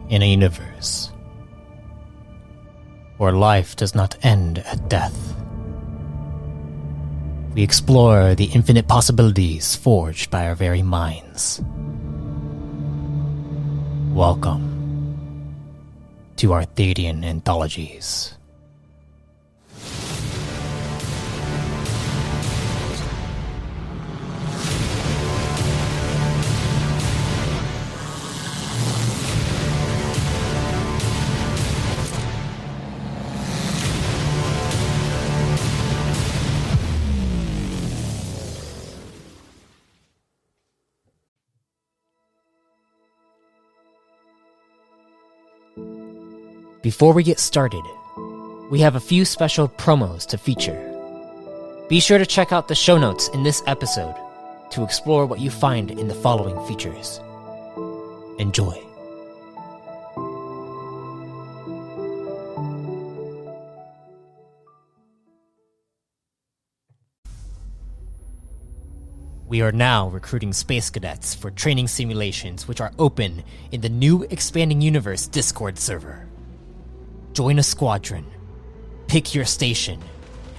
in a universe where life does not end at death. We explore the infinite possibilities forged by our very minds. Welcome to our Arthadian anthologies. Before we get started, we have a few special promos to feature. Be sure to check out the show notes in this episode to explore what you find in the following features. Enjoy. We are now recruiting space cadets for training simulations which are open in the new Expanding Universe Discord server. Join a squadron, pick your station,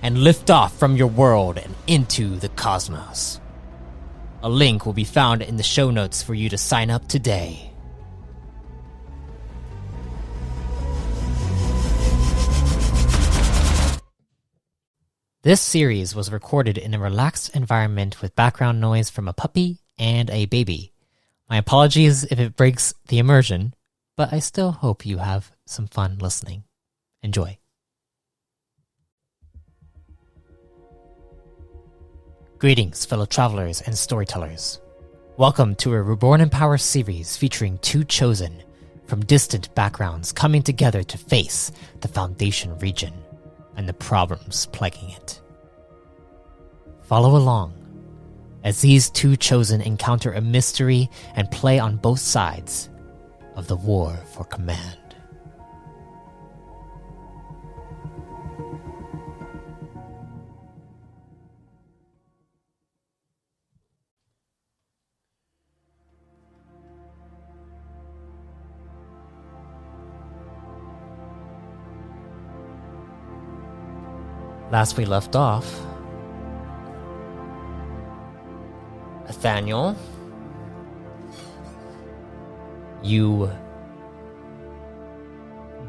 and lift off from your world and into the cosmos. A link will be found in the show notes for you to sign up today. This series was recorded in a relaxed environment with background noise from a puppy and a baby. My apologies if it breaks the immersion, but I still hope you have some fun listening. Enjoy. Greetings, fellow travelers and storytellers. Welcome to a Reborn in Power series featuring two chosen from distant backgrounds coming together to face the Foundation region and the problems plaguing it. Follow along as these two chosen encounter a mystery and play on both sides of the war for command. Last we left off, Ethanniel, you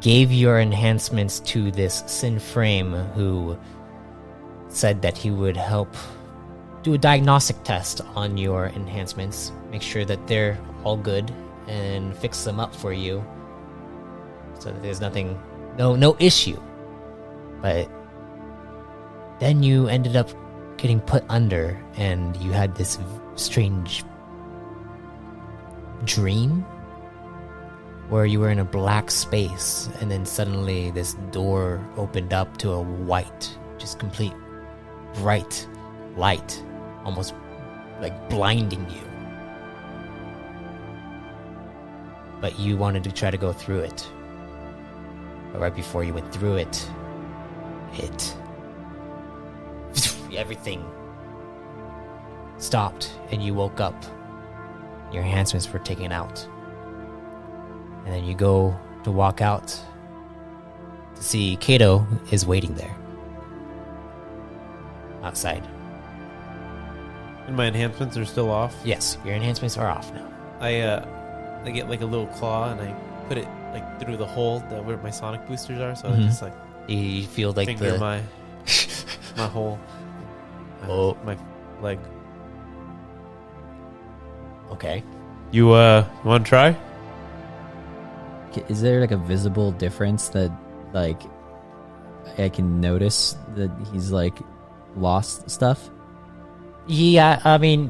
gave your enhancements to this Sin Frame who said that he would help do a diagnostic test on your enhancements, make sure that they're all good, and fix them up for you so that there's no issue. But then you ended up getting put under, and you had this strange dream where you were in a black space, and then suddenly this door opened up to a white, just complete bright light, almost like blinding you. But you wanted to try to go through it. But right before you went through it, everything stopped, and you woke up. Your enhancements were taken out. And then you go to walk out to see Kayto is waiting there. Outside. And my enhancements are still off? Yes, your enhancements are off now. I get like a little claw, and I put it like through the hole where my sonic boosters are, so I just like you feel like finger my hole. My leg. Okay. You want to try? Is there like a visible difference that like I can notice that he's like lost stuff? Yeah, I mean,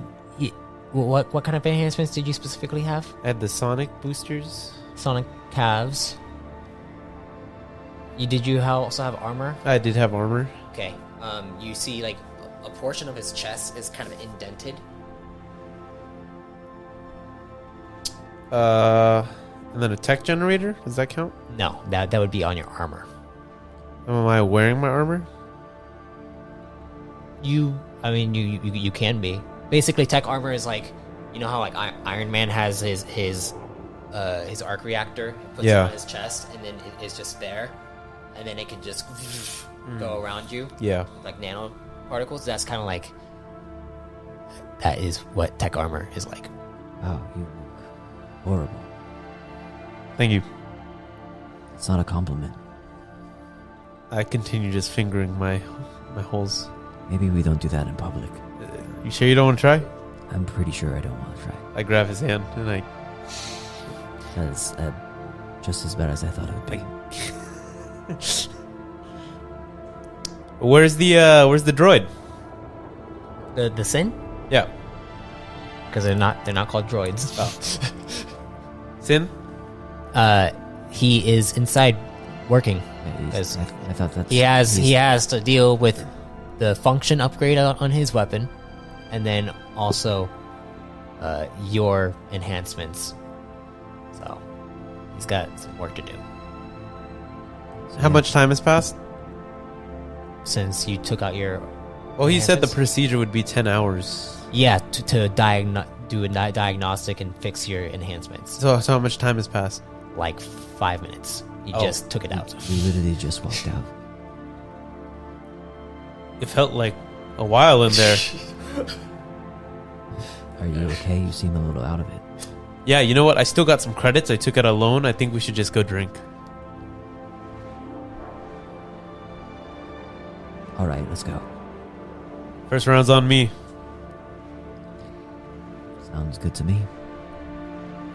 what kind of enhancements did you specifically have? I had the sonic boosters. Sonic calves. Did you also have armor? I did have armor. Okay. You see like a portion of his chest is kind of indented. And then a tech generator. Does that count? No, that would be on your armor. Am I wearing my armor? You can be. Basically, tech armor is like, you know how like Iron Man has his his arc reactor, puts it on his chest, and then it's just there, and then it can just go around you. Yeah. Like nano particles. That's kind of like that is what tech armor is like. Wow, you look horrible. Thank you. It's not a compliment. I continue just fingering my holes. Maybe we don't do that in public. You sure you don't want to try? I'm pretty sure I don't want to try. I grab his hand and I That's just as bad as I thought it would be. Where's the droid? The Sin, Yeah. because they're not called droids. Sin? He is inside working. Yeah, I thought that's... He has to deal with the function upgrade on his weapon, and then also your enhancements. So he's got some work to do. How much time has passed? Since you took out your... Well, he said the enhancements? procedure would be 10 hours. Yeah, to do a diagnostic and fix your enhancements. So how much time has passed? Like 5 minutes. You Oh. just took it out. We literally just walked out. It felt like a while in there. Are you okay? You seem a little out of it. Yeah, you know what? I still got some credits. I took out a loan. I think we should just go drink. All right, let's go. First round's on me. Sounds good to me.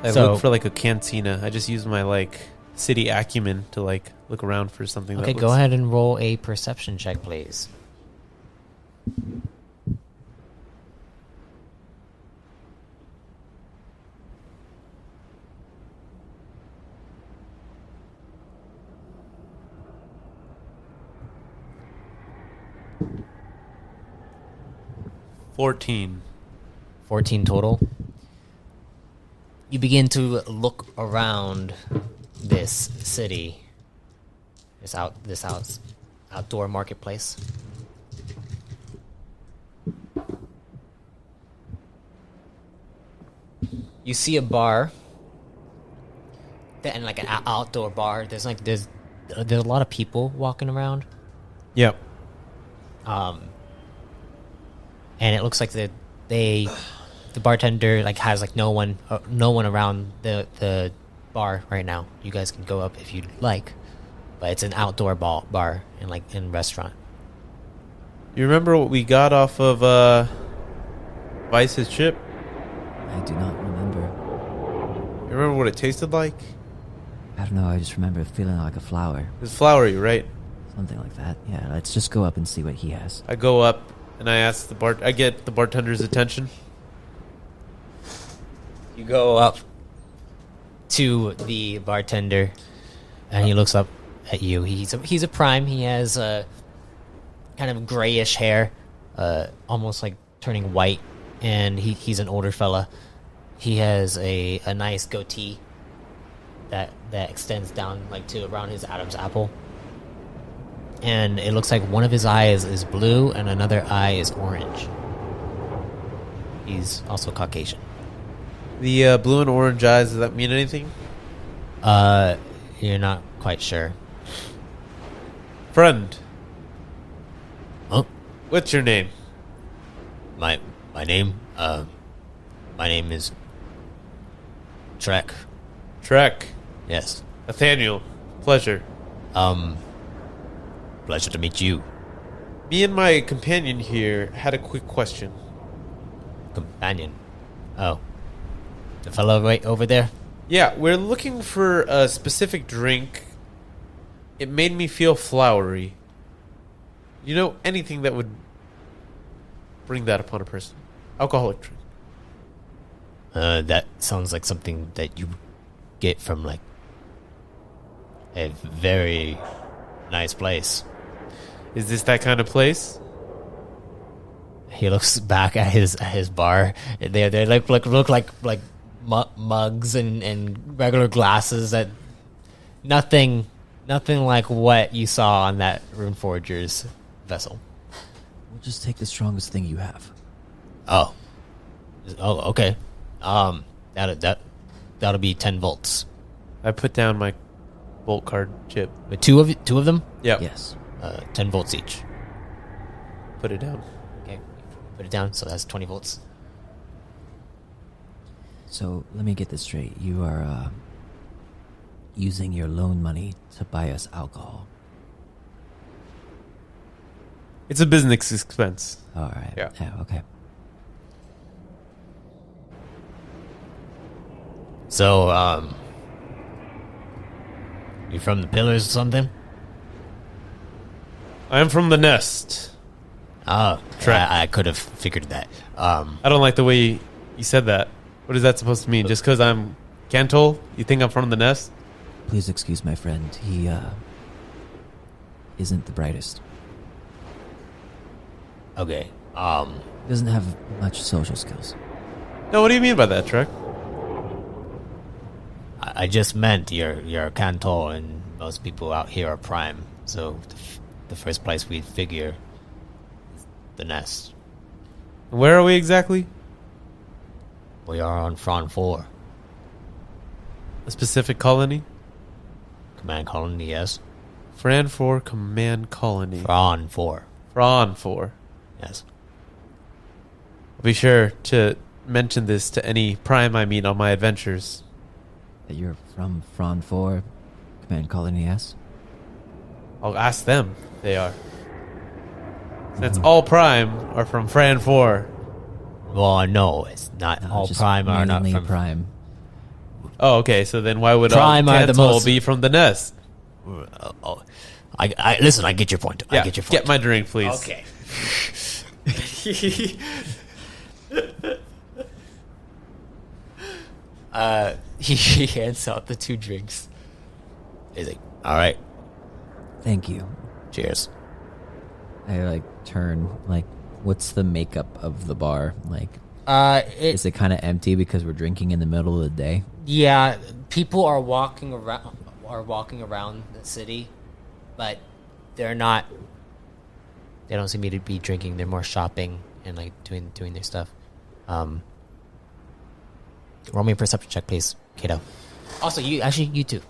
I So- look for like a cantina. I just use my city acumen to look around for something. Okay, that go looks- ahead and roll a perception check, please. $14. 14 total. You begin to look around this city, this outdoor marketplace. You see a bar, and like an outdoor bar. There's a lot of people walking around. Yep. And it looks like the bartender has no one around the bar right now. You guys can go up if you'd like, but it's an outdoor bar in restaurant. You remember what we got off of Vice's chip? I do not remember. You remember what it tasted like? I don't know. I just remember feeling like a flower. It was flowery, right? Something like that. Yeah, let's just go up and see what he has. I go up and I ask I get the bartender's attention. You go up to the bartender, and he looks up at you. He's a prime. He has kind of grayish hair, almost like turning white, and he's an older fella. He has a nice goatee that extends down to around his Adam's apple, and it looks like one of his eyes is blue and another eye is orange. He's also Caucasian. The blue and orange eyes, does that mean anything? You're not quite sure. Friend, Oh, what's your name? my name? My name is Trek. Trek. Yes. Ethanniel. Pleasure. Pleasure to meet you. Me and my companion here had a quick question. Companion. Oh. The fellow right over there? Yeah, we're looking for a specific drink. It made me feel flowery. You know, anything that would bring that upon a person? Alcoholic drink. That sounds like something that you get from a very nice place. Is this that kind of place? He looks back at his bar. They look like mugs and regular glasses. That nothing like what you saw on that Runeforger's vessel. We'll just take the strongest thing you have. Oh, okay. That that'll be 10 volts. I put down my bolt card chip. With two of them? Yep. Yes. 10 volts each. Put it down. Okay, put it down, so that's 20 volts. So let me get this straight. You are using your loan money to buy us alcohol. It's a business expense. All right. Yeah. Okay. So, you from the Pillars or something? I am from the Nest. Oh, Track. I could have figured that. I don't like the way you said that. What is that supposed to mean? Just because I'm Cantol, you think I'm from the Nest? Please excuse my friend. He isn't the brightest. Okay. Doesn't have much social skills. No, what do you mean by that, Trek? I just meant you're Cantor, and most people out here are Prime. So the first place we'd figure is the Nest. Where are we exactly? We are on Fron 4. A specific colony? Command Colony, yes. Fran 4 Command Colony. Fron 4. Fron 4. Yes. I'll be sure to mention this to any Prime I meet on my adventures. That you're from Fron 4, Command Colony S? I'll ask them if they are. Since all Prime are from Fran 4. Well, no, it's not. No, All just Prime are not mainly from Prime. Oh, okay. So then why would Prime are the Cantol most- be from the Nest? Oh, I listen. I get your point. Yeah, I get your point. get my drink, please. Okay. He hands out the 2 drinks. He's like, "All right, Thank you. cheers." I turn what's the makeup of the bar? Is it kind of empty because we're drinking in the middle of the day? Yeah, people are walking around the city, but they're not. They don't seem to be drinking. They're more shopping and doing their stuff. Roll me a perception check, please, Kayto. Also, you too.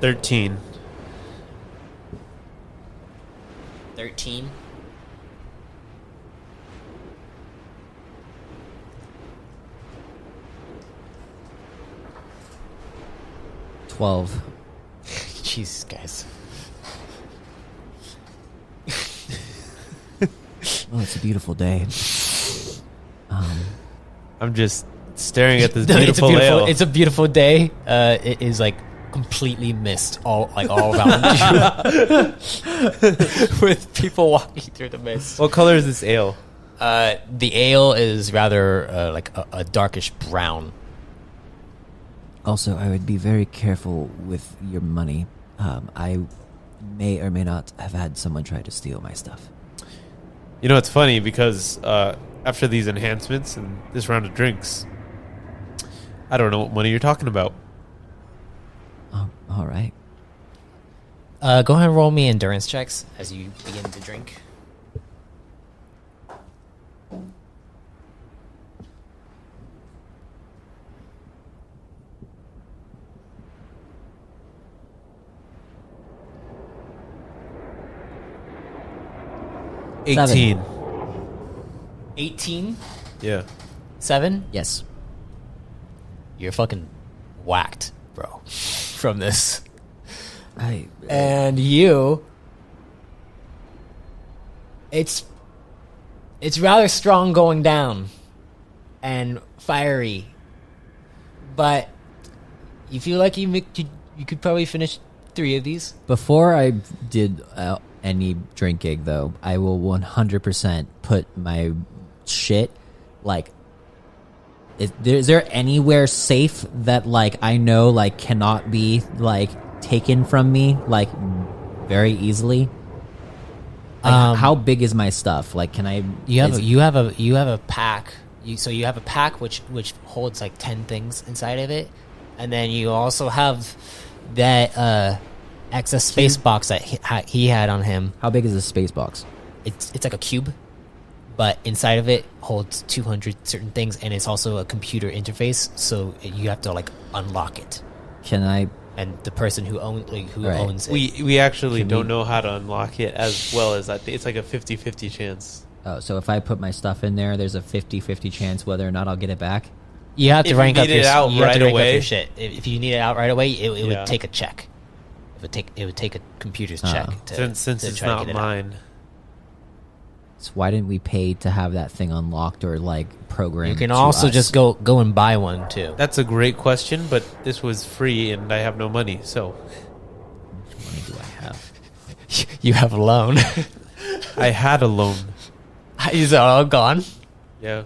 $13. 13. $12. Jesus, guys. Well, it's a beautiful day. I'm just staring at this No, beautiful ale. It's a beautiful day. It is completely mist all around you, with people walking through the mist. What color is this ale? The ale is rather a darkish brown. Also, I would be very careful with your money. I may or may not have had someone try to steal my stuff. You know, it's funny because after these enhancements and this round of drinks, I don't know what money you're talking about. Oh, all right. Go ahead and roll me endurance checks as you begin to drink. Seven. 18. 18? Yeah. 7? Yes. You're fucking whacked, bro, from this. And you... It's rather strong going down and fiery, but you feel like you could probably finish 3 of these. Before I did any drinking, though, I will 100% put my shit, is there anywhere safe that, I know, cannot be, taken from me, very easily? How big is my stuff? Can I... You have a pack. You have a pack which holds 10 things inside of it, and then you also have that excess space box that he had on him. How big is the space box? It's like a cube. but inside of it holds 200 certain things, and it's also a computer interface, so you have to like unlock it. Can I? And the person who Right. owns it, We actually Can don't we- know how to unlock it as well as that. It's like a 50-50 chance. Oh, so if I put my stuff in there, there's a 50-50 chance whether or not I'll get it back. you have to If you rank up need your it out you have to right rank up away- your shit. If you need it out right away, it Yeah. would take a check. It would take a computer's check. Since to it's try to not get it out. mine. So why didn't we pay to have that thing unlocked or like programmed? You can to also us? just go and buy one too. That's a great question, but this was free and I have no money, so How much money do I have? You have a loan. I had a loan. Is it all gone? Yeah.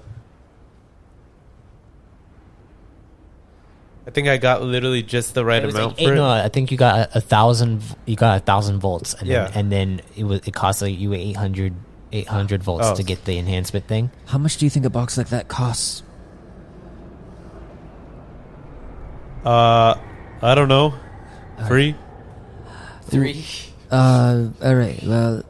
I think I got literally just the right It was amount like for it. no, I think you got 1,000. You got 1,000 volts, and Yeah. then it cost like you 800 volts Oh. to get the enhancement thing. How much do you think a box like that costs? I don't know. Free? 3. All right. Well,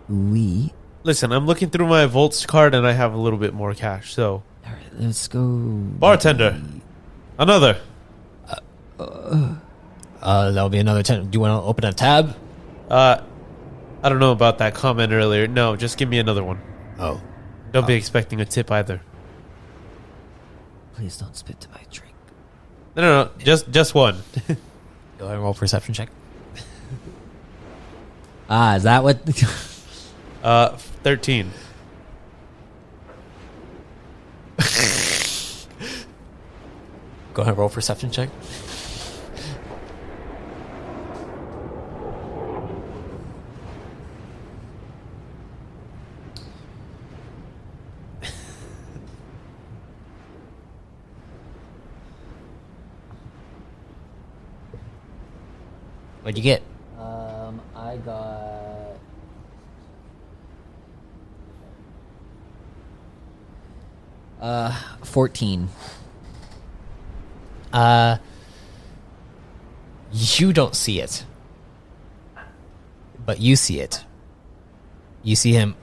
we. Listen, I'm looking through my Volts card and I have a little bit more cash, so. All right, let's go. Bartender. Another. That'll be another 10. Do you want to open a tab? I don't know about that comment earlier. No, just give me another one. Oh, Don't be expecting a tip either. Please don't spit to my drink. No. Just one. go ahead and roll perception check. Is that what? 13. Go ahead and roll perception check. What'd you get? I got. 14. You don't see it, but you see it. You see him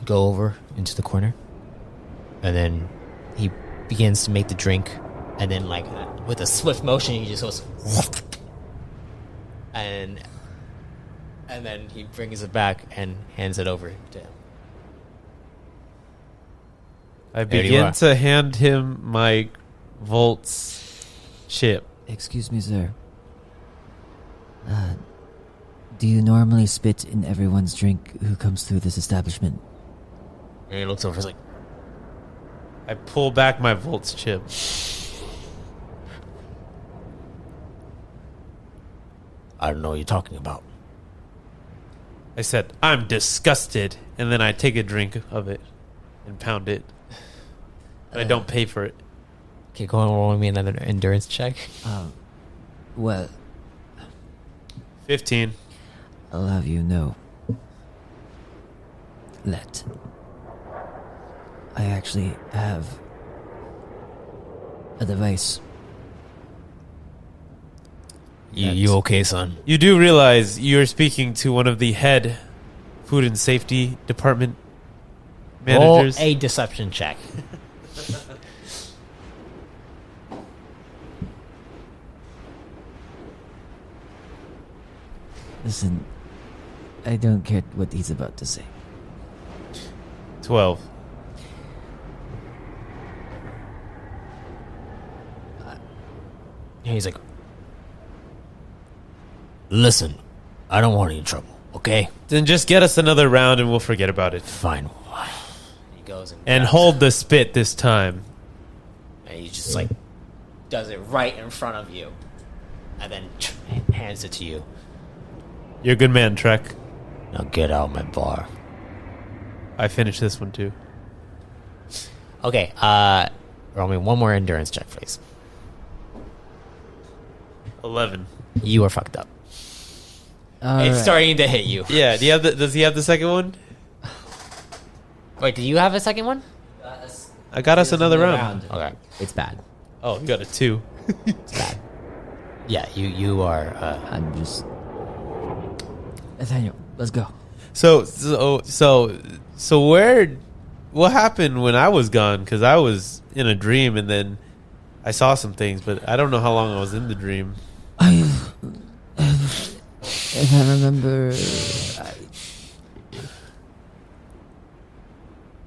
go over into the corner, and then he begins to make the drink, and then like with a swift motion, he just goes, and then he brings it back and hands it over to him. I There you begin are. to hand him my Volts chip. Excuse me, sir. Do you normally spit in everyone's drink who comes through this establishment? And he looks over, he's like, I pull back my Volts chip. I don't know what you're talking about. I said, I'm disgusted. And then I take a drink of it and pound it. But I don't pay for it. Okay, go on, roll me another endurance check. Well, 15. I'll have you know that I actually have a device. You okay, son? You do realize you're speaking to one of the head food and safety department managers. Roll a deception check. Listen, I don't care what he's about to say. 12. And he's like, listen, I don't want any trouble, okay? Then just get us another round and we'll forget about it. Fine. He goes And grabs hold the spit this time. it, and he just like does it right in front of you, and then hands it to you. You're a good man, Trek. Now get out of my bar. I finished this one too. Okay, roll me one more endurance check, please. 11. You are fucked up. All It's right. starting to hit you. Yeah, does he have the second one? Wait, do you have a second one? I got us another round. Okay, It's bad. Oh, you got a 2. It's bad. yeah, you are. I'm just. Ethanniel, Let's go. So where? What happened when I was gone? Because I was in a dream, and then I saw some things, but I don't know how long I was in the dream. If I remember,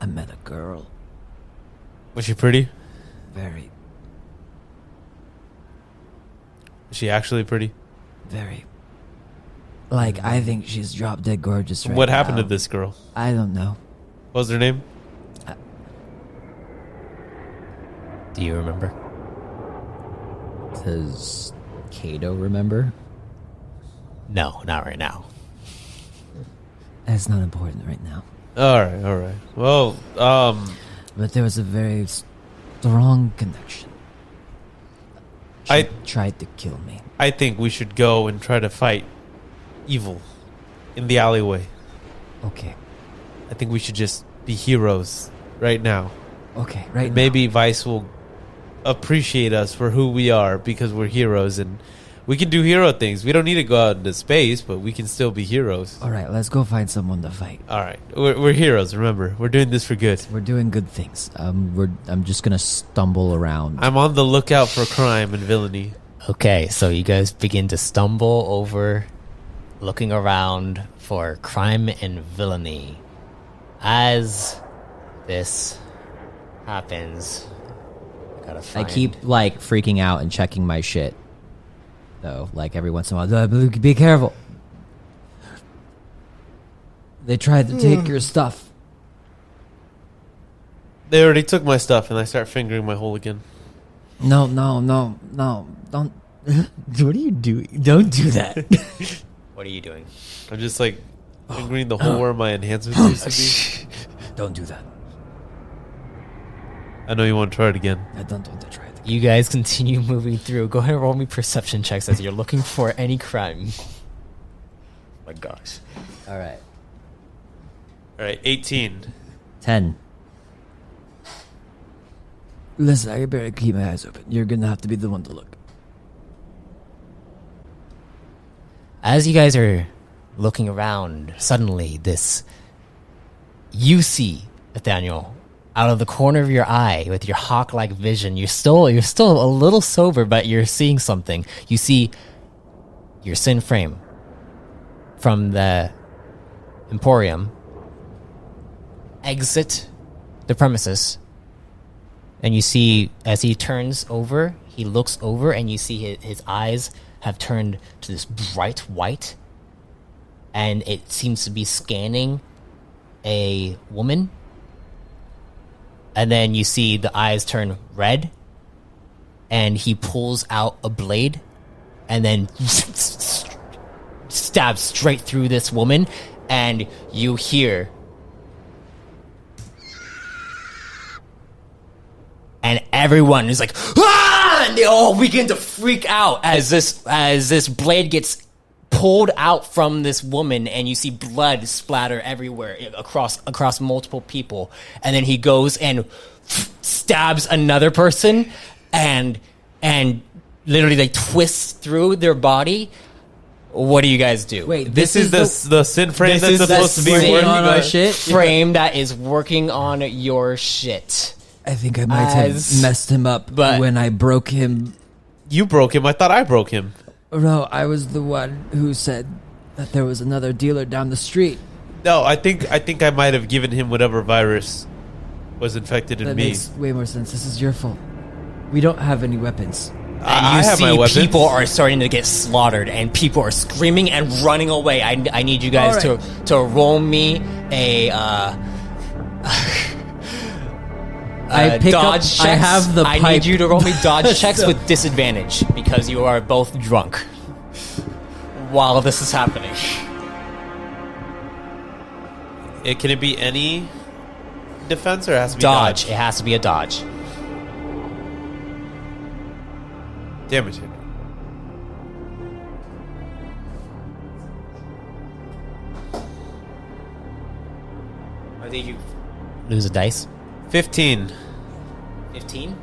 I met a girl. Was she pretty? Very, Was she actually pretty? very. Like, I think she's drop dead gorgeous right What happened now. to this girl? I don't know. What was her name? Do you remember? Does Kayto remember? No, not right now. That's not important right now. All right. Well, But there was a very strong connection. She tried to kill me. I think we should go and try to fight evil in the alleyway. Okay. I think we should just be heroes right now. Okay, right now. Maybe Vice will appreciate us for who we are because we're heroes, and we can do hero things. We don't need to go out into space, but we can still be heroes. All right, let's go find someone to fight. All right, we're heroes. Remember, we're doing this for good. We're doing good things. I'm just gonna stumble around. I'm on the lookout for crime and villainy. Okay, so you guys begin to stumble over, looking around for crime and villainy. As this happens, I find... keep like freaking out and checking my shit, though. Like every once in a while, be careful. They tried to take your stuff. They already took my stuff, and I start fingering my hole again. No, don't. What are you doing? Don't do that. What are you doing? I'm just like fingering the hole where my enhancements used to be. Don't do that. I know you want to try it again. I don't want to try it. You guys continue moving through. Go ahead and roll me perception checks as you're looking for any crime. Oh my gosh. All right. All right, 18. 10. Listen, I better keep my eyes open. You're gonna have to be the one to look. As you guys are looking around, suddenly you see Ethanniel out of the corner of your eye with your hawk-like vision. You're still a little sober, but you're seeing something. You see your sin frame from the Emporium exit the premises, and you see as he turns over, he looks over, and you see his eyes have turned to this bright white, and it seems to be scanning a woman. And then you see the eyes turn red, and he pulls out a blade and then stabs straight through this woman, and you hear, and everyone is like, ah! And they all begin to freak out as this blade gets pulled out from this woman, and you see blood splatter everywhere across multiple people. And then he goes and stabs another person, and literally like twists through their body. What do you guys do? Wait, This is the sin frame that's supposed to be working on our shit? frame that is working on your shit. I think I might have messed him up when I broke him. You broke him. I thought I broke him. No, I was the one who said that there was another dealer down the street. No, I think I might have given him whatever virus was infected in That me. makes way more sense. This is your fault. We don't have any weapons. And I you have my see weapons. people are starting to get slaughtered, and people are screaming and running away. I need you guys All right. to roll me a dodge checks. I have the pipe. I need you to roll me dodge checks with disadvantage because you are both drunk while this is happening. Can it be any defense or it has to be Dodge. dodge? It has to be a dodge. Damn it. Or did you lose a dice? 15. 15?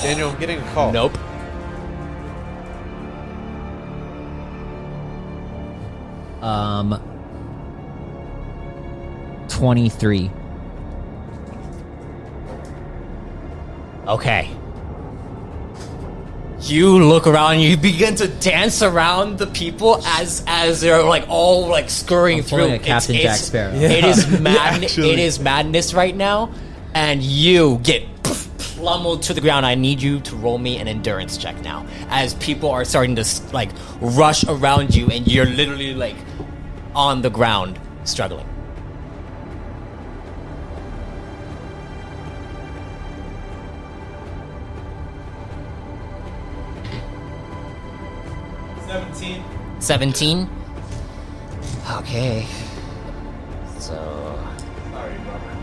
Daniel, I'm getting a call. Nope. Um, 23. Okay. You look around and you begin to dance around the people as they're like all like scurrying I'm through. pulling a Captain Jack Sparrow. Yeah. It is Actually. it is madness right now, and you get plummeled to the ground. I need you to roll me an endurance check now, as people are starting to like rush around you, and you're literally like on the ground struggling. $17. 17. Okay. So Sorry, Robert.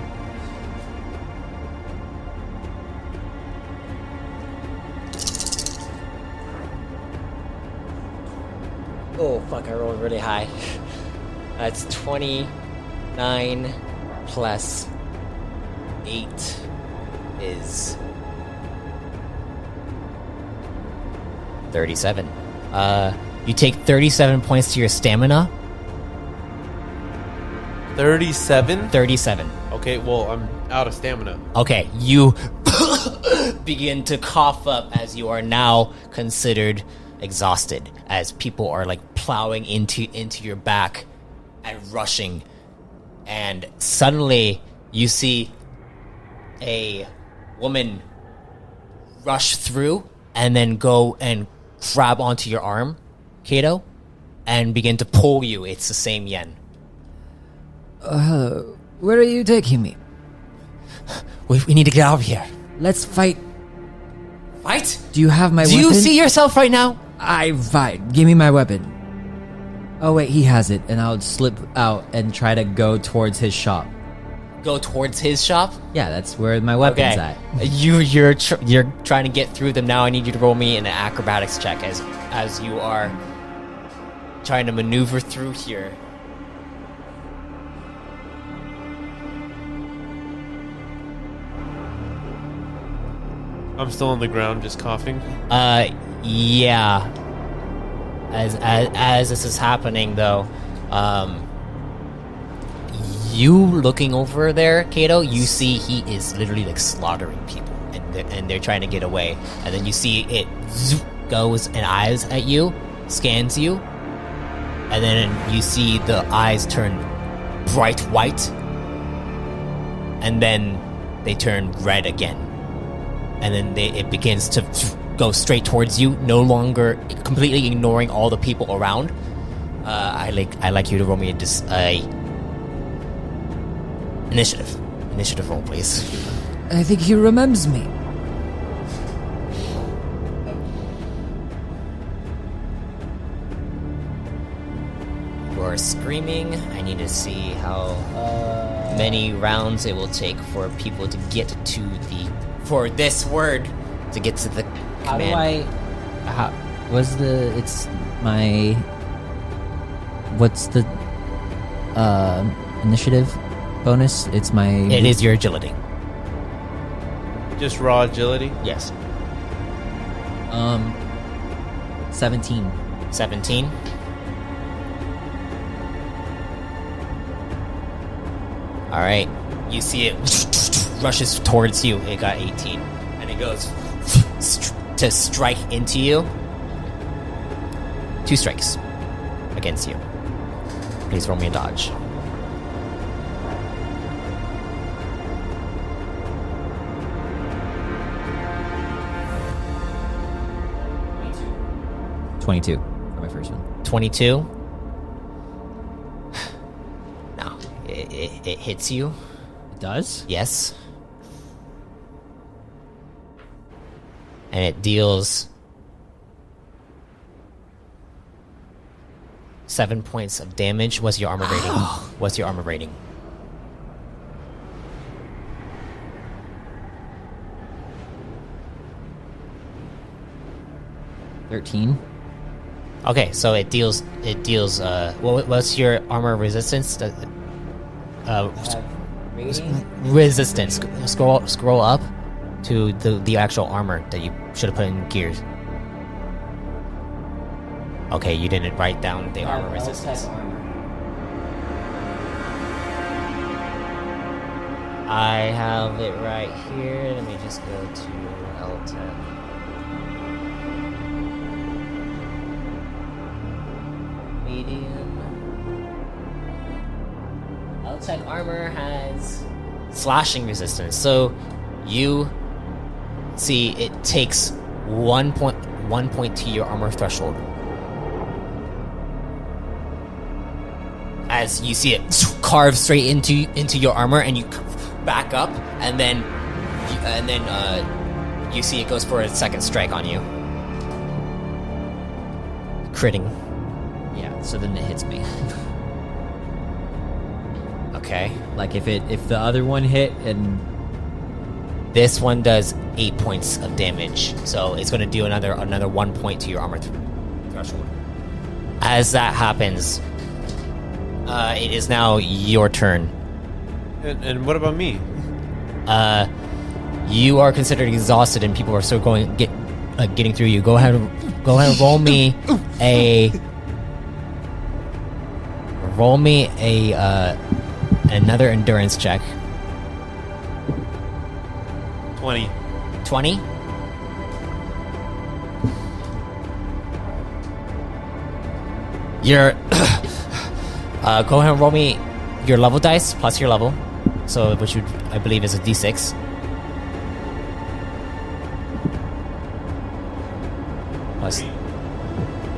oh fuck, I rolled really high. That's 29 plus 8 is 37. You take 37 points to your stamina. 37? 37. Okay, well, I'm out of stamina. Okay, you begin to cough up as you are now considered exhausted, as people are like plowing into your back and rushing, and suddenly you see a woman rush through and then go and grab onto your arm, Kayto, and begin to pull you. It's the same yen. Where are you taking me? We need to get out of here. Let's fight. Fight? Do you have my Do weapon? you see yourself right now? I fight. Give me my weapon. Oh wait, he has it, and I'll slip out and try to go towards his shop. Go towards his shop? Yeah, that's where my weapon's Okay. at. You're trying to get through them now. I need you to roll me an acrobatics check as you are trying to maneuver through here. I'm still on the ground, just coughing. Yeah. As this is happening, though, you looking over there, Kayto, you see he is literally like slaughtering people, and they're trying to get away. And then you see it zoop, goes and eyes at you, scans you, and then you see the eyes turn bright white, and then they turn red again, and then it begins to go straight towards you, no longer completely ignoring all the people around. I like you to roll me a initiative roll, please. I think he remembers me. For screaming, I need to see how many rounds it will take for people to get to for this word to get to the How command. do I? It's my. What's the initiative bonus? It's my. It is your agility. Just raw agility. Yes. 17. 17. All right. You see it rushes towards you. It got 18, and it goes to strike into you. 2 strikes against you. Please roll me a dodge. $22 for my first one. 22. No, it hits you. It does? Yes. And it deals 7 points of damage. What's your armor rating? What's your armor rating? $13. Okay, so it deals what's your armor resistance? Resistance. Scroll up to the actual armor that you should have put in gears. Okay, you didn't write down the armor resistance. I have it right here. Let me just go to L10. Medium. L10 armor has slashing resistance. So you see it takes 1 point to your armor threshold. As you see it carve straight into your armor, and you back up, and then you see it goes for a second strike on you, critting. Yeah, so then it hits me. Okay. Like if the other one hit and this one does 8 points of damage, so it's going to do another 1 point to your armor threshold. As that happens, it is now your turn. And what about me? You are considered exhausted, and people are still getting through you. Go ahead and roll me another endurance check. 20. 20? You're go ahead and roll me your level dice plus your level. So, which I believe is a d6.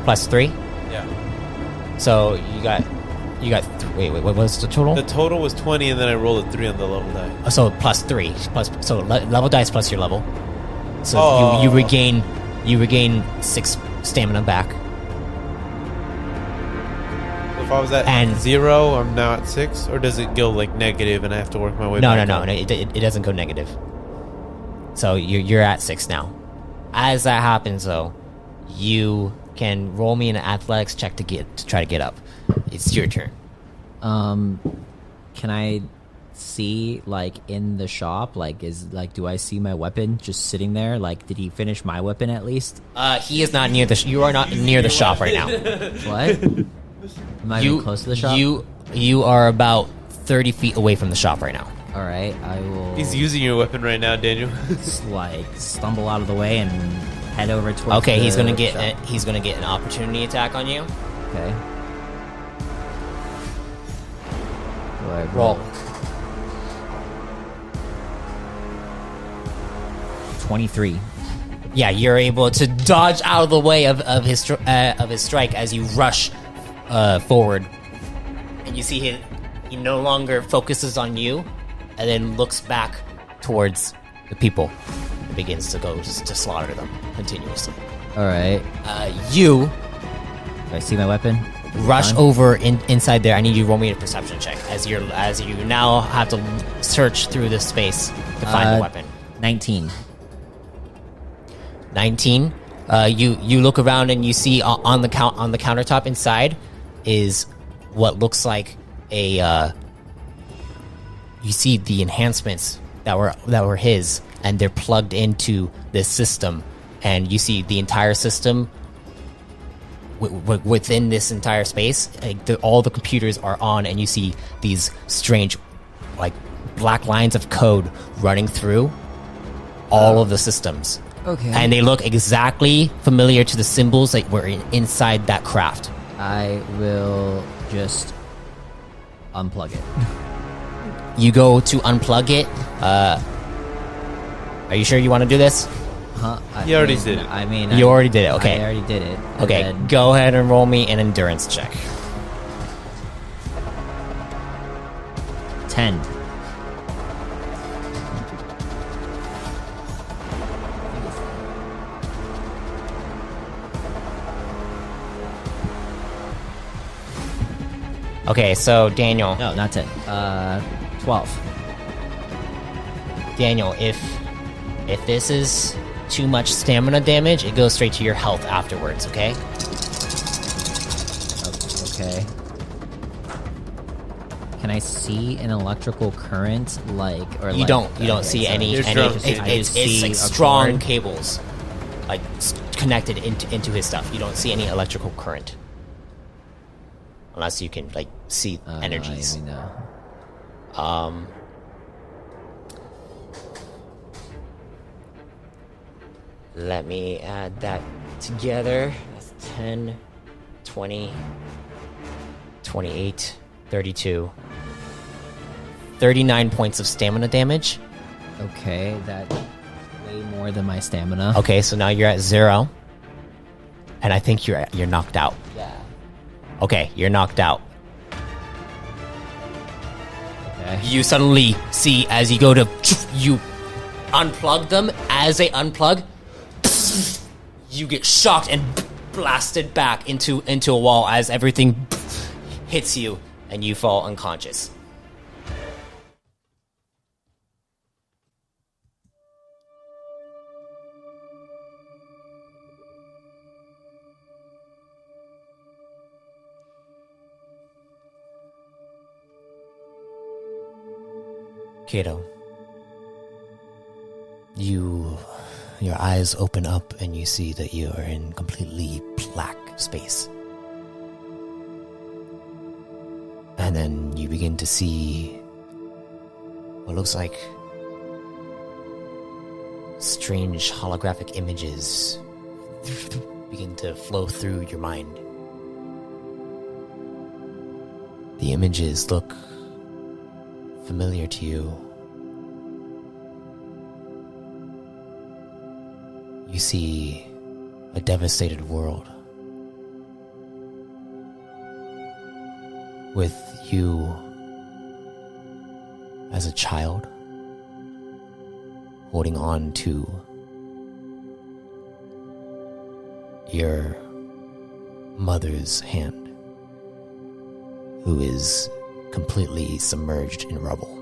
Plus 3? Yeah. So, wait, what was the total? The total was 20, and then I rolled a 3 on the level die. So, plus 3. Level dice plus your level. So, you regain 6 stamina back. If I was at 0, I'm now at 6, or does it go like negative and I have to work my way back? No, it doesn't go negative. So you're at 6 now. As that happens, though, you can roll me an athletics check to try to get up. It's your turn. Can I see like in the shop? Do I see my weapon just sitting there? Like, did he finish my weapon at least? He is not near you are not near the shop right now. What? Am I even close to the shop? You are about 30 feet away from the shop right now. All right, I will. He's using your weapon right now, Daniel. Stumble out of the way and head over towards. Okay, he's gonna get an opportunity attack on you. Okay. Roll. 23. Yeah, you're able to dodge out of the way of his strike as you rush forward, and you see he no longer focuses on you, and then looks back towards the people and begins to go to slaughter them continuously. All right. You Do I see my weapon? rush over inside there. I need you to roll me a perception check as you now have to search through this space to find the weapon. 19. 19. You look around and you see on the countertop inside is what looks like a. You see the enhancements that were his, and they're plugged into this system, and you see the entire system within this entire space. All the computers are on, and you see these strange, like black lines of code running through all of the systems. Okay. And they look exactly familiar to the symbols that were inside that craft. I will just unplug it. You go to unplug it. Are you sure you want to do this? Huh? You already did it. I mean, You already did it. Okay. I already did it. And Okay. then- Go ahead and roll me an endurance check. 10. Okay, so Daniel. No, not 10. 12. Daniel, if this is too much stamina damage, it goes straight to your health afterwards, okay? Okay. Can I see an electrical current, You don't see any. You're Any drunk. it's see like a strong cord. cables, like connected into his stuff. You don't see any electrical current, unless you can like see energies. No. Let me add that together. That's 10, 20, 28, 32. 39 points of stamina damage. Okay, that's way more than my stamina. Okay, so now you're at 0. And I think you're knocked out. Yeah. Okay, you're knocked out. Okay. You suddenly see as you go to you unplug them. As they unplug, you get shocked and blasted back into a wall as everything hits you and you fall unconscious. Kayto, your eyes open up and you see that you are in completely black space. And then you begin to see what looks like strange holographic images begin to flow through your mind. The images look familiar to you. You see a devastated world with you as a child holding on to your mother's hand, who is completely submerged in rubble.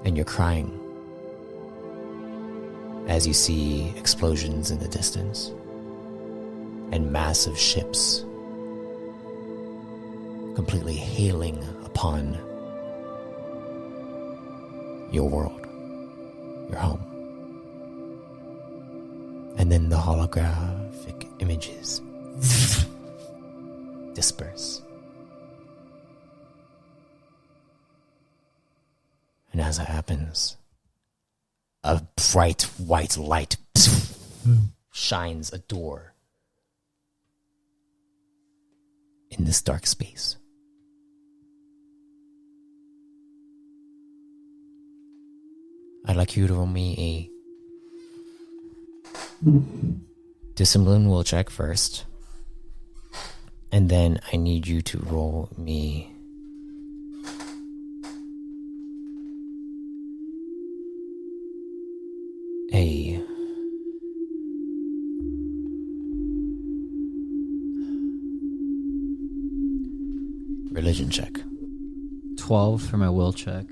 And you're crying as you see explosions in the distance and massive ships completely hailing upon your world, your home. And then the holographic images disperse. And as that happens, a bright white light shines a door in this dark space. I'd like you to roll me a discipline will check first. And then I need you to roll me a religion check. 12 for my will check.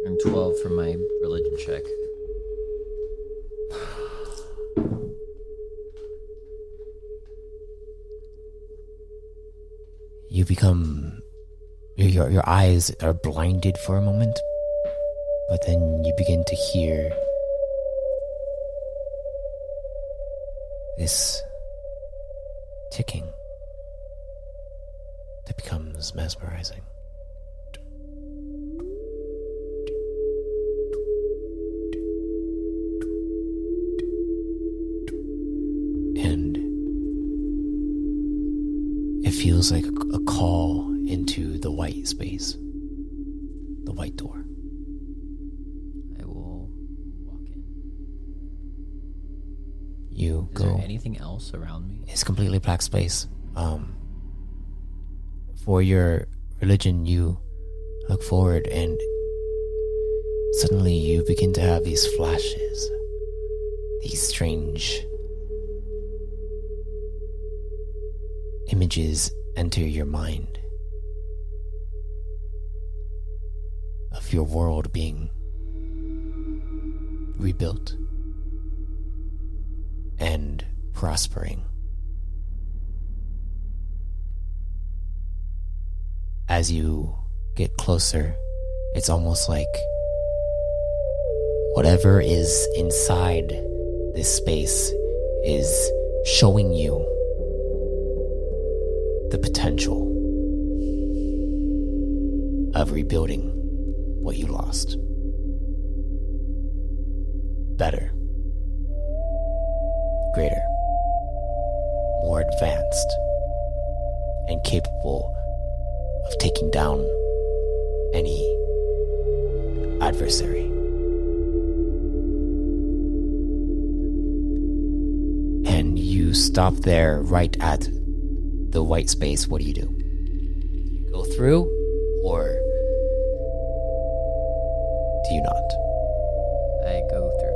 And 12 for my religion check. You become your eyes are blinded for a moment, but then you begin to hear this ticking that becomes mesmerizing. And it feels like a call into the white space, the white door. I will walk in. You Is go. there anything else around me? It's completely black space. For your religion, you look forward and suddenly you begin to have these flashes, these strange images enter your mind of your world being rebuilt and prospering. As you get closer, it's almost like whatever is inside this space is showing you the potential of rebuilding what you lost. Better, greater, more advanced, and capable of taking down any adversary. And you stop there right at the white space. What do? You go through, or do you not? I go through.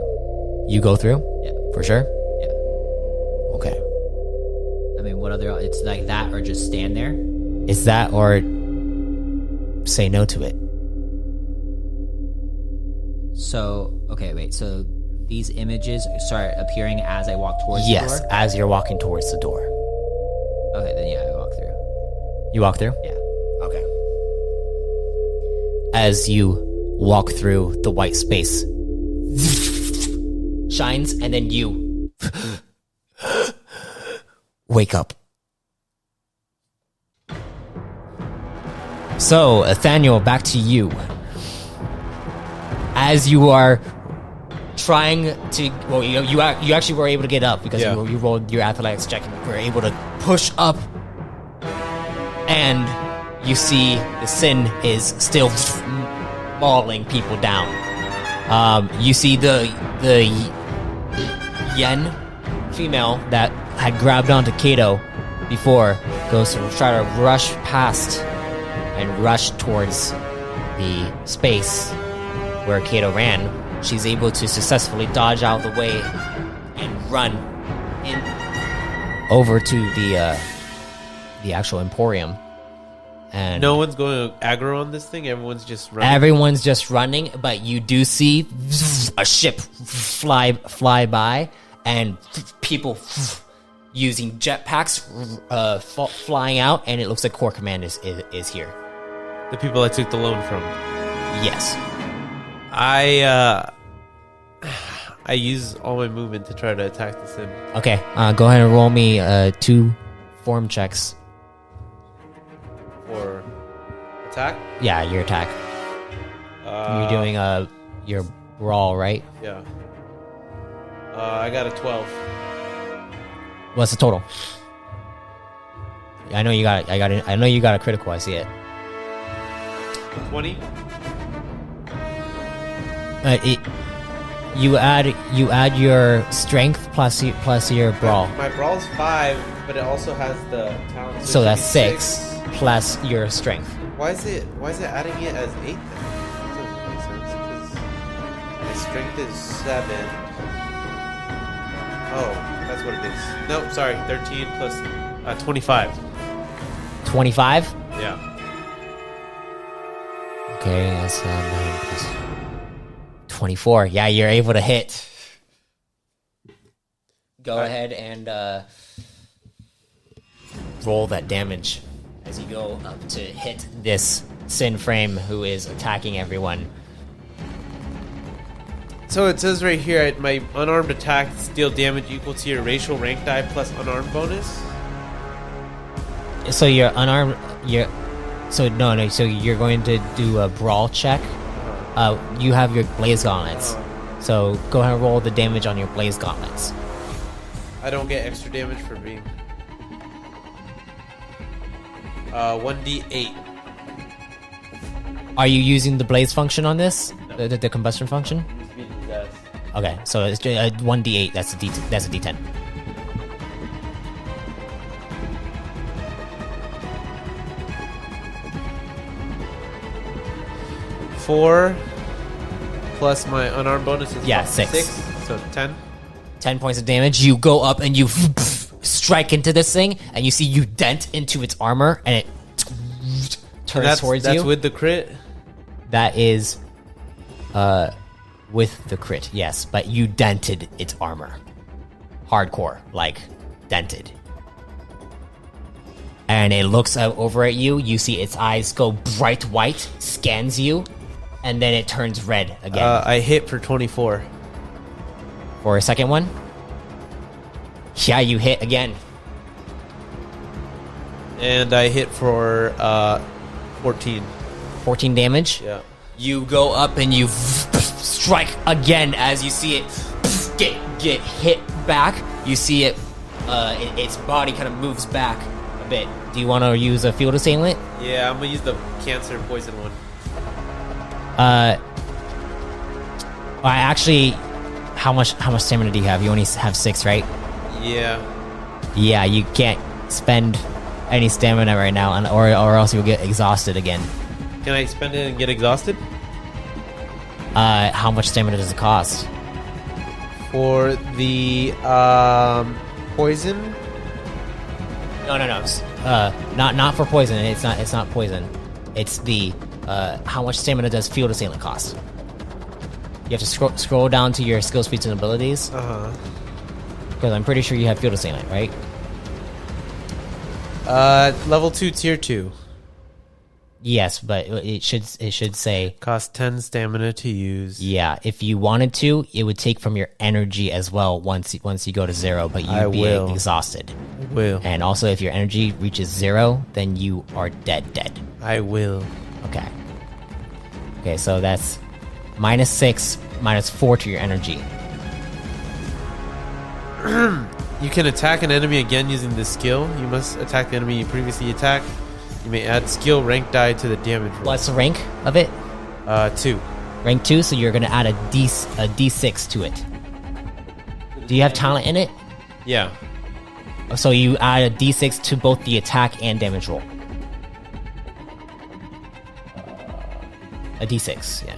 You go through? Yeah. For sure? Yeah. Okay. I mean, what other? It's like that, or just stand there. Is that, or say no to it? So, okay, wait. So these images start appearing as I walk towards the door? Yes, as you're walking towards the door. Okay, then yeah, I walk through. You walk through? Yeah. Okay. As you walk through, the white space shines, and then you wake up. So, Ethanniel, back to you. As you are trying to, well, you actually were able to get up because you rolled your athletics check and were able to push up, and you see the sin is still mauling people down. You see the yen female that had grabbed onto Kayto before goes to try to rush past and rush towards the space where Kayto ran. She's able to successfully dodge out of the way and run in over to the actual Emporium. And no one's going to aggro on this thing. Everyone's just running. Everyone's just running, but you do see a ship fly by, and people using jetpacks flying out, and it looks like Core Command is here. The people I took the loan from. Yes. I use all my movement to try to attack the sim. Okay, go ahead and roll me 2 form checks. For attack? Yeah, your attack. You're doing your brawl, right? Yeah. I got a 12. What's the total? I know you got. I know you got a critical. I see it. 20. You add your strength plus your brawl. My brawl's 5, but it also has the talent. So that's 6 plus your strength. Why is it adding it as 8 then? That doesn't make sense, 'cause my strength is 7. Oh, that's what it is. No, sorry, 13 plus 25. 25? Yeah. Okay, that's 9 plus 24. Yeah, you're able to hit. Go ahead and roll that damage as you go up to hit this Sin Frame who is attacking everyone. So it says right here, my unarmed attacks deal damage equal to your racial rank die plus unarmed bonus. So you're unarmed. So you're going to do a brawl check. You have your blaze gauntlets. So go ahead and roll the damage on your blaze gauntlets. I don't get extra damage for being 1d8. Are you using the blaze function on this? No. The combustion function? Okay, so it's 1d8. That's a d10. Four plus my unarmed bonus is 6. So 10. 10 points of damage. You go up and you strike into this thing, and you see you dent into its armor, and it turns towards you. That's with the crit? That is With the crit, yes, but you dented its armor. Hardcore, like, dented. And it looks over at you. You see its eyes go bright white, scans you, and then it turns red again. I hit for 24. For a second one? Yeah, you hit again. And I hit for 14. 14 damage? Yeah. You go up and you strike again as you see it get hit back. You see it, its body kind of moves back a bit. Do you want to use a field assailant? Yeah, I'm gonna use the cancer poison one. I actually, how much stamina do you have? You only have 6, right? Yeah. Yeah, you can't spend any stamina right now, or else you'll get exhausted again. Can I spend it and get exhausted? How much stamina does it cost? For the poison? No. Not for poison. It's not poison. It's the how much stamina does field assailant cost? You have to scroll down to your skills, feats, and abilities. Because I'm pretty sure you have field assailant, right? Level 2, tier 2. Yes, but it should say Cost 10 stamina to use. yeah. If you wanted to, it would take from your energy as well once you go to 0, but you'd be exhausted. Will. And also, if your energy reaches 0, then you are dead. I will. Okay, so that's -6, -4 to your energy. You can attack an enemy again using this skill. You must attack the enemy you previously attacked. You may add skill rank die to the damage roll. What's the rank of it? 2. Rank 2, so you're gonna add a D6 to it. Do you have talent in it? Yeah. So you add a D6 to both the attack and damage roll. A D6, yeah.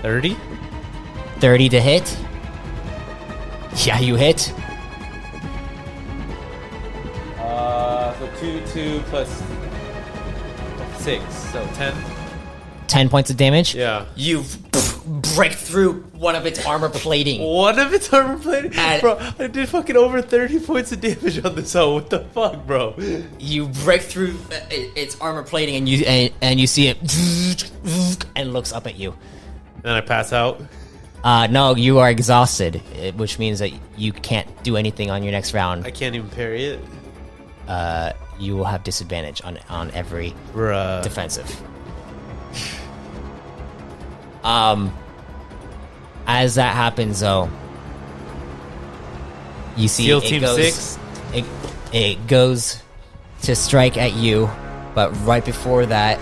30? 30 to hit. Yeah, you hit. So 2 plus 6, so 10. 10 points of damage. Yeah. You break through one of its armor plating. One of its armor plating? And- bro, I did fucking over 30 points of damage on this hoe. What the fuck, bro? You break through its armor plating, and you see it, and looks up at you. Then I pass out. No, you are exhausted, which means that you can't do anything on your next round. I can't even parry it. You will have disadvantage on every Bruh. defensive. As that happens, though, you see Steel it Team goes, 6? It goes to strike at you, but right before that,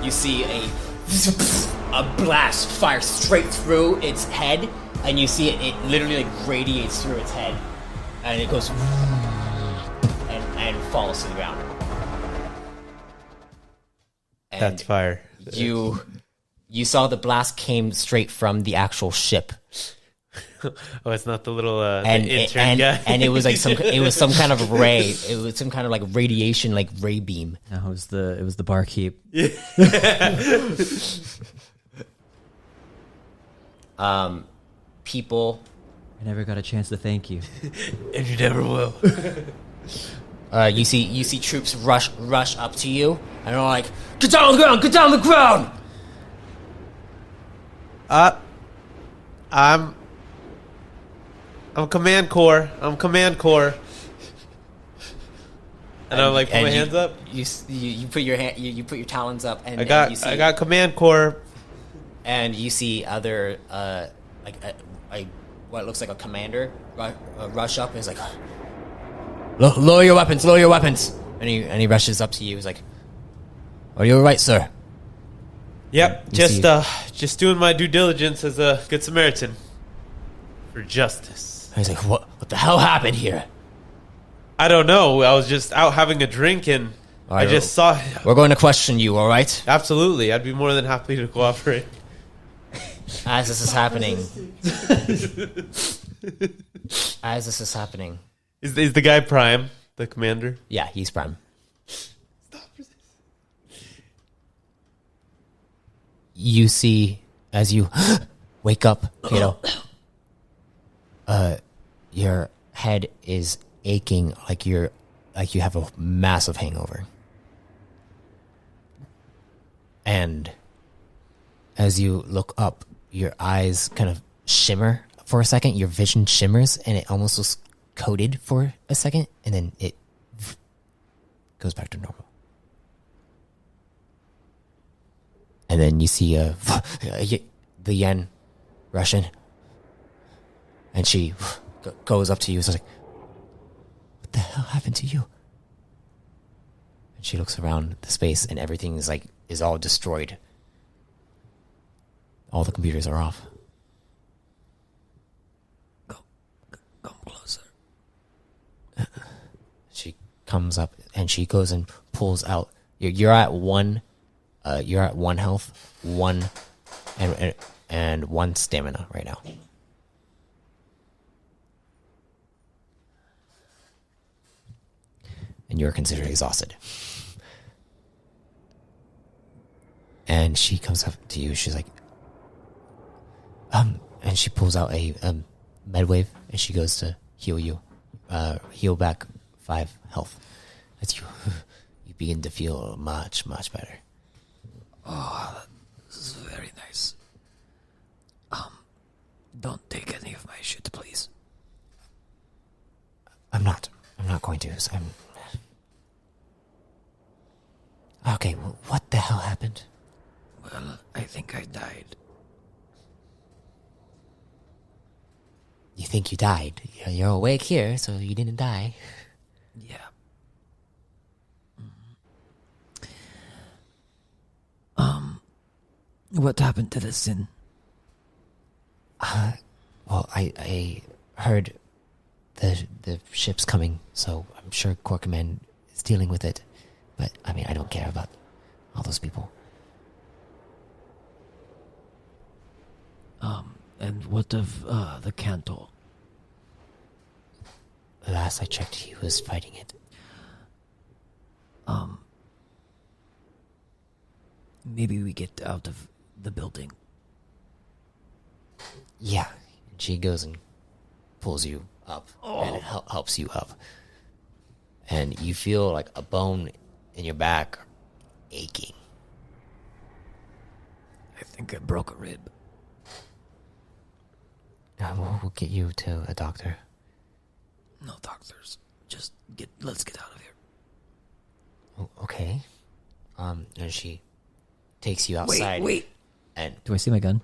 you see a blast fire straight through its head, and you see it literally like radiates through its head, and it goes and falls to the ground. And That's fire. you saw the blast came straight from the actual ship, Oh, it's not the little and the intern guy. and it was like some kind of ray. It was some kind of like radiation, like ray beam. No, it was the barkeep. People. I never got a chance to thank you. And you never will. You see troops rush up to you, and they're like, "Get down on the ground! Get down on the ground!" I'm command corps. And I'm like, put my hands up. You put your you put your talons up, and I got command corps. and you see other what looks like a commander rush up, and he's like, lower your weapons, and he rushes up to you. He's like, "Are you all right, sir?" Yep, You see- just doing my due diligence as a good Samaritan for justice. And he's like, "What the hell happened here?" I don't know. I was just out having a drink and All I right, just saw. We're going to question you, all right? Absolutely, I'd be more than happy to cooperate. As this is happening, Is the guy Prime, the commander? yeah, he's prime. you see as you wake up, your head is aching like you have a massive hangover. And as you look up, your eyes kind of shimmer for a second. Your vision shimmers, and it almost looks coated for a second, and then it goes back to normal. And then you see the Yen Russian, and she goes up to you. It's like, what the hell happened to you? And she looks around the space, and everything is all destroyed. All the computers are off. Come closer. She comes up and she goes and pulls out. You're at one. You're at 1 health, and 1 stamina right now. And you're considered exhausted. And she comes up to you. She's like, and she pulls out a med wave, and she goes to heal you, heal back 5 health. As you begin to feel much, much better. Oh, this is very nice. Don't take any of my shit, please. I'm not going to. So okay, well, what the hell happened? Well, I think I died. You think you died? You're awake here, so you didn't die. Yeah. What happened to the Sin? Well, I heard the ship's coming, so I'm sure Core Command is dealing with it. But, I mean, I don't care about all those people. And what of the Cantor? Last I checked, he was fighting it. Maybe we get out of the building. Yeah. And she goes and pulls you up, and it helps you up. And you feel like a bone in your back aching. I think I broke a rib. We'll get you to a doctor. No doctors. Let's get out of here. Okay. And she takes you outside. Wait. And Do I see my gun?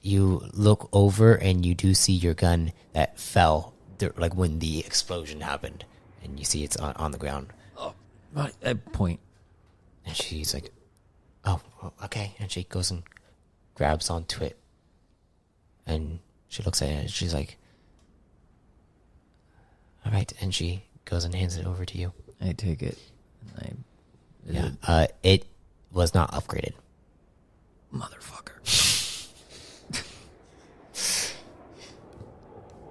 you look over and you do see your gun that fell, like when the explosion happened, and you see it's on the ground. Oh, right. I point. And she's like, oh, okay. And she goes and grabs onto it. And she looks at it and she's like, all right. And she goes and hands it over to you. I take it. It was not upgraded. Motherfucker.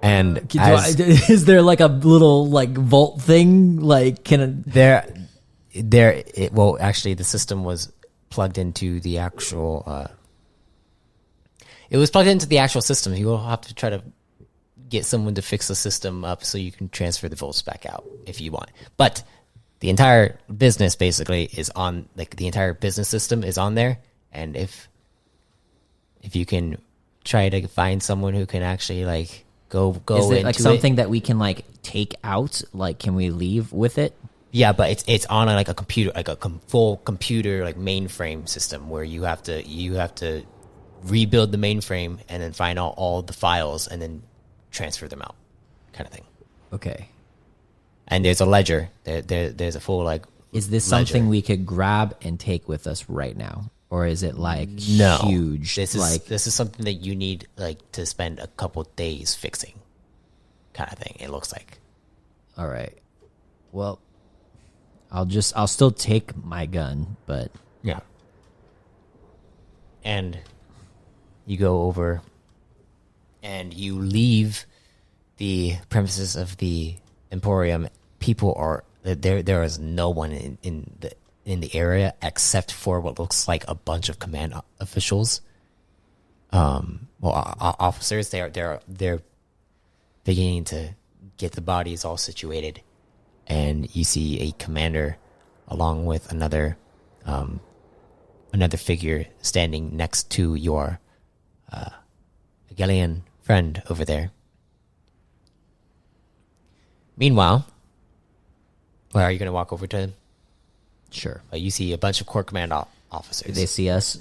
And is there like a little like vault thing? Like well, actually the system was plugged into the actual, it was plugged into the actual system. You will have to try to get someone to fix the system up so you can transfer the volts back out if you want. But the entire business basically is on, like the entire business system is on there. And if you can try to find someone who can actually like go is it into like something that we can like take out? Like, can we leave with it? Yeah, but it's on like a computer, like a full computer, like mainframe system where you have to rebuild the mainframe and then find out all the files and then transfer them out, kind of thing. Okay. And there's a ledger. There's a full like. Is this ledger. something we could grab and take with us right now, or is it like No. huge? This is something that you need like to spend a couple days fixing, kind of thing. It looks like. All right. Well, I'll still take my gun, but yeah. And you go over, and you leave the premises of the Emporium. People are there. There is no one in in the area except for what looks like a bunch of command officials. Officers. They're beginning to get the bodies all situated, and you see a commander along with another figure standing next to your Hegelian friend over there. Meanwhile, are you going to walk over to him? Sure. You see a bunch of Corps Command officers. Do they see us?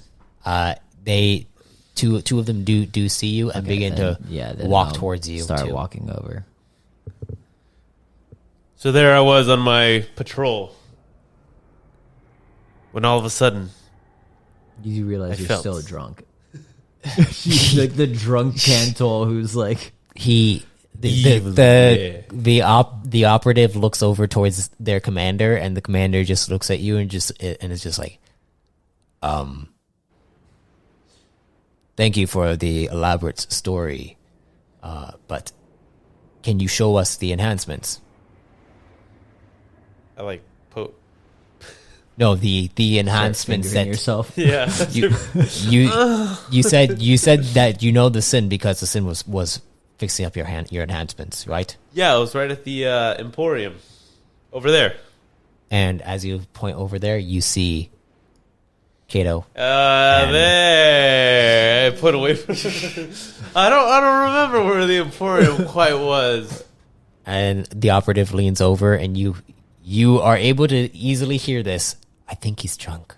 They two of them do see you and begin to walk towards you. Start walking over. So there I was on my patrol, when all of a sudden You realize you're felt. still drunk. He's like the drunk Cantor who's like the operative looks over towards their commander, and the commander just looks at you and is just like, thank you for the elaborate story, but can you show us the enhancements? I like poke. No, the enhancements that yourself. Yeah. you said that you know the sin because the sin was fixing up your enhancements, right? Yeah, I was right at the Emporium over there. And as you point over there, you see Kayto. There. I put away from I don't remember where the Emporium quite was. And the operative leans over, and you are able to easily hear this. I think he's drunk.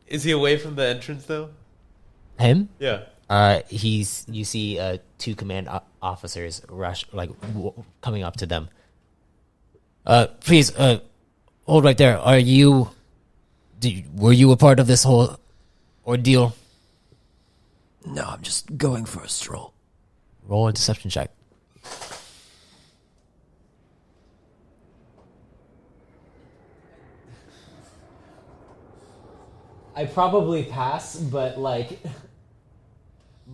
Is he away from the entrance though? Him? Yeah. You see two command officers rush coming up to them. Please, hold right there. Were you a part of this whole ordeal? No, I'm just going for a stroll. Roll a deception check. I probably pass, but like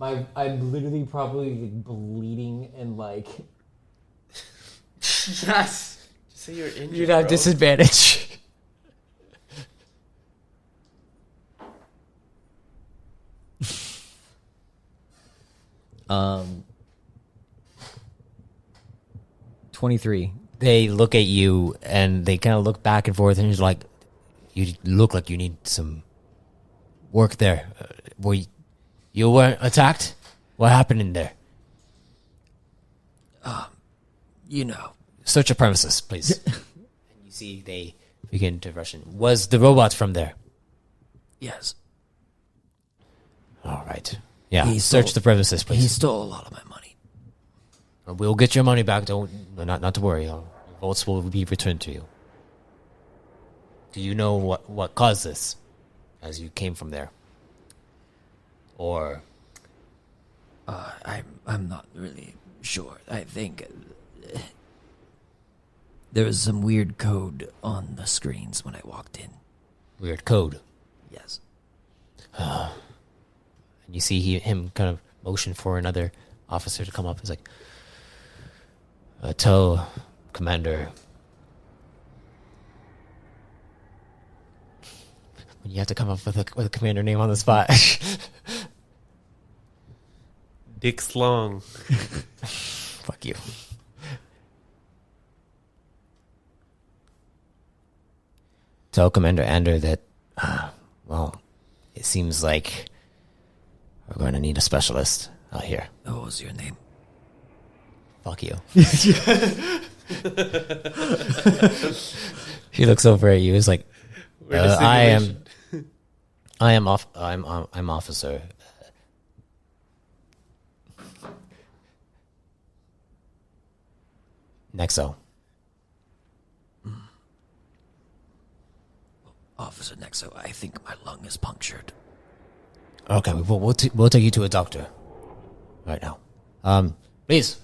I'm literally probably bleeding and like Yes. Just say you're injured. You'd have bro. disadvantage. 23. They look at you and they kind of look back and forth, and you're like, you look like you need some work there. You weren't attacked? What happened in there? You know. Search the premises, please. And you see they begin to rush in. Was the robot from there? Yes. All right. Yeah, He search stole- the premises, please. He stole a lot of my money. We'll get your money back. Not to worry. Your votes will be returned to you. Do you know what caused this as you came from there? Or I'm not really sure. I think there was some weird code on the screens when I walked in. weird code? Yes. And you see him kind of motion for another officer to come up. He's like, tell Commander. When you have to come up with a commander name on the spot. Dick's long. Fuck you. Tell Commander Ander that, it seems like we're going to need a specialist out here. What was your name? Fuck you. He looks over at you. He's like, I'm officer. Nexo. Officer Nexo, I think my lung is punctured. Okay, we'll take you to a doctor right now. Please.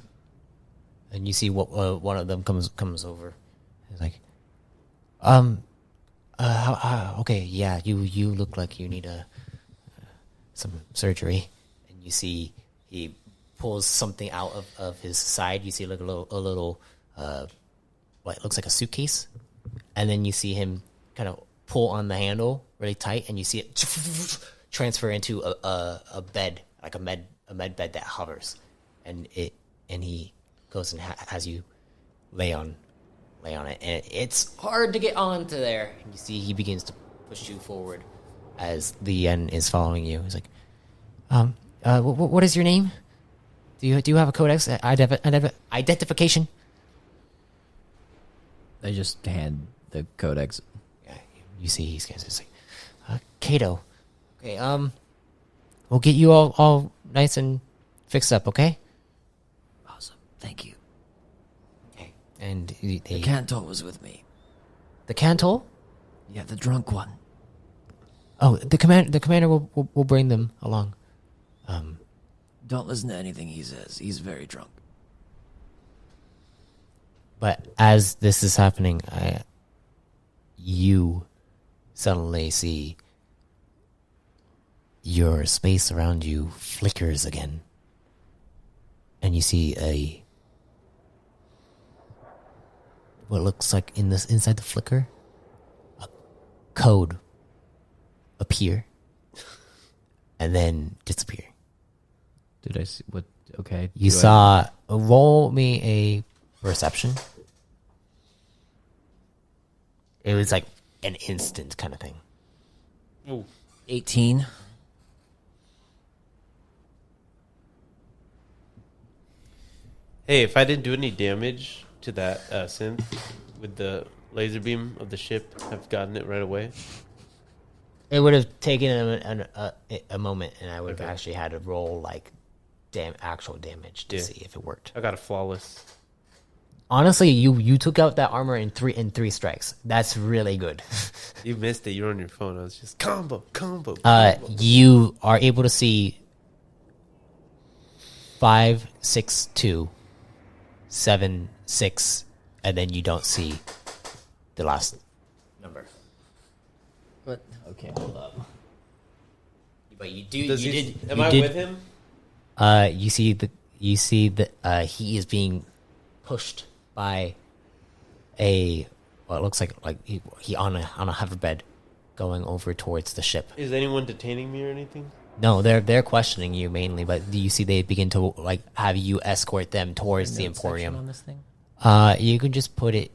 And you see what one of them comes over. He's like, okay, yeah, you look like you need some surgery. And you see he pulls something out of his side. You see like a little what looks like a suitcase, and then you see him kind of pull on the handle really tight, and you see it transfer into a bed, like a med bed that hovers, and he goes and has you lay on it, and it's hard to get onto there. And you see he begins to push you forward as the Yen is following you. He's like, what is your name? Do you have a codex identification? I just hand the codex. Yeah, you see he's like, Kayto. Okay, we'll get you all nice and fixed up, okay? Awesome, thank you. Okay, and The Cantor was with me. the Cantor? Yeah, the drunk one. Oh, the commander will bring them along. Don't listen to anything he says. He's very drunk. But as this is happening, you suddenly see your space around you flickers again. And you see what looks like inside the flicker, a code appear and then disappear. Did I see what? Okay. You saw. Roll me a perception. It was like an instant kind of thing. Ooh. 18. Hey, if I didn't do any damage to that synth with the laser beam of the ship, I've gotten it right away. It would have taken a moment, and I would have Okay. actually had to roll like actual damage to see if it worked. I got a flawless. Honestly, you took out that armor in three strikes. That's really good. You missed it. You're on your phone. I was just combo. You are able to see 5, 6, 2, 7, 6, and then you don't see the last number. What? Okay, hold up. But you do. Does you he, did. am you I did, with him? You see that he is being pushed by what looks like he on a hoverbed going over towards the ship. Is anyone detaining me or anything? No, they're questioning you mainly, but you see they begin to like have you escort them towards the Emporium. On this thing? You can just put it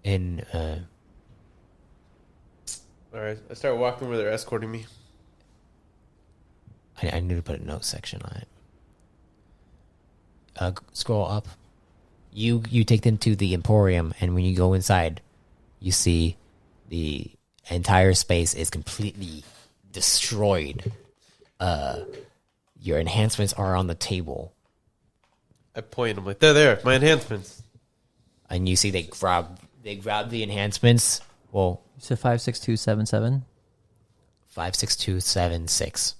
in. All right. I start walking where they're escorting me. I need to put a note section on it. Scroll up. You take them to the Emporium, and when you go inside, you see the entire space is completely destroyed. Your enhancements are on the table, I point. I'm like, there, my enhancements. and you see they grab the enhancements. Well, You said 56277. 56276.